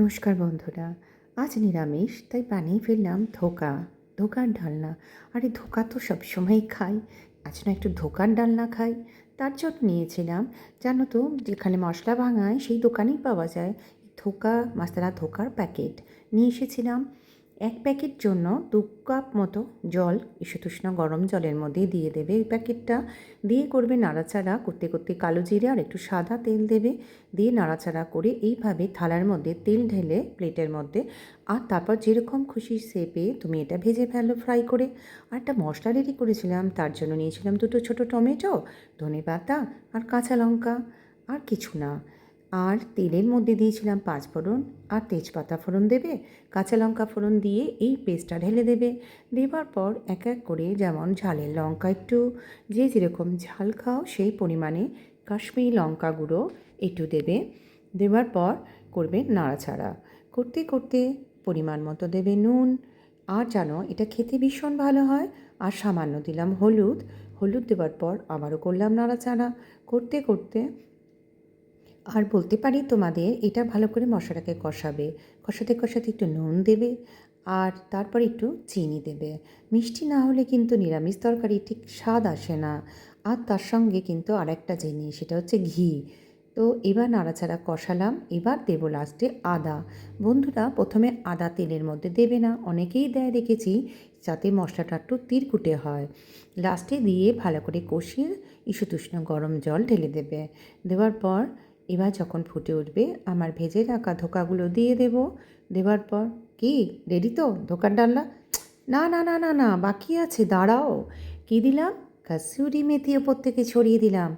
নমস্কার বন্ধুরা। আজ নিরামিষ, তাই বানিয়ে ফেললাম ধোকার ডালনা। আরে ধোকা তো সবসময়ই খাই, আজ না একটু ধোকার ডালনা খাই। তার জন্য নিয়েছিলাম, জানো তো, যেখানে মশলা ভাঙায় সেই দোকানেই পাওয়া যায় মশলা ধোকার প্যাকেট। নিয়ে এসেছিলাম। এক প্যাকেট জন্য 2 কাপ মতো জল ঈষদুষ্ণ গরম জলের মধ্যে দিয়ে দেবে এই প্যাকেটটা। দিয়ে করবে নাড়াচাড়া করতে করতে, কালো জিরে আর একটু সাদা তেল দেবে। দিয়ে নাড়াচাড়া করে এইভাবে থালার মধ্যে তেল ঢেলে প্লেটের মধ্যে, আর তারপর যেরকম খুশি শেপে তুমি এটা ভেজে ফেলো ফ্রাই করে। আর একটা মশলা রেডি করেছিলাম, তার জন্য নিয়েছিলাম 2টো ছোটো টমেটো, ধনেপাতা আর কাঁচা লঙ্কা, আর কিছু না। আর তেলের মধ্যে দিয়েছিলাম 5 ফোড়ন আর তেজপাতা ফোড়ন দেবে, কাঁচা লঙ্কা ফোড়ন দিয়ে এই পেস্টটা ঢেলে দেবে। দেবার পর এক এক করে, যেমন ঝালের লঙ্কা একটু, যে যেরকম ঝাল খাও সেই পরিমাণে কাশ্মীরি লঙ্কা গুঁড়ো একটু দেবে। দেওয়ার পর করবে নাড়াচাড়া করতে করতে, পরিমাণ মতো দেবে নুন। আর জানো, এটা খেতে ভীষণ ভালো হয়। আর সামান্য দিলাম হলুদ দেওয়ার পর আবারও করলাম নাড়াচাড়া করতে করতে। আর বলতে পারি তোমাদের, এটা ভালো করে মশলাটাকে কষাতে কষাতে একটু নুন দেবে, আর তারপর একটু চিনি দেবে। মিষ্টি না হলে কিন্তু নিরামিষ তরকারি ঠিক স্বাদ আসে না। আর তার সঙ্গে কিন্তু আরেকটা জিনিস, সেটা হচ্ছে ঘি। তো এবার নাড়াচাড়া কষালাম, এবার দেবো লাস্টে আদা। বন্ধুরা, প্রথমে আদা তেলের মধ্যে দেবে না, অনেকেই দেয় দেখেছি, যাতে মশলাটা একটু তিরকুটে হয়। লাস্টে দিয়ে ভালো করে কষিয়ে ঈষদুষ্ণ গরম জল ঢেলে দেবে। দেওয়ার পর এবার যখন ফুটে উঠবে, আমার ভেজে রাখা ধোকাগুলো দিয়ে দেব। দেওয়ার পর, কি রেডি তো ধোকার ডালনা? না না না না না, বাকি আছে, দাঁড়াও। কি দিলাম? কাসুরি মেথি ওপর থেকে ছড়িয়ে দিলাম।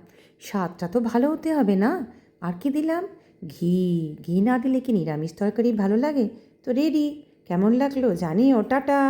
স্বাদটা তো ভালো হতে হবে না? আর কি দিলাম? ঘি। ঘি না দিলে কি নিরামিষ তরকারি ভালো লাগে? তো রেডি। কেমন লাগলো জানিও। টাটা।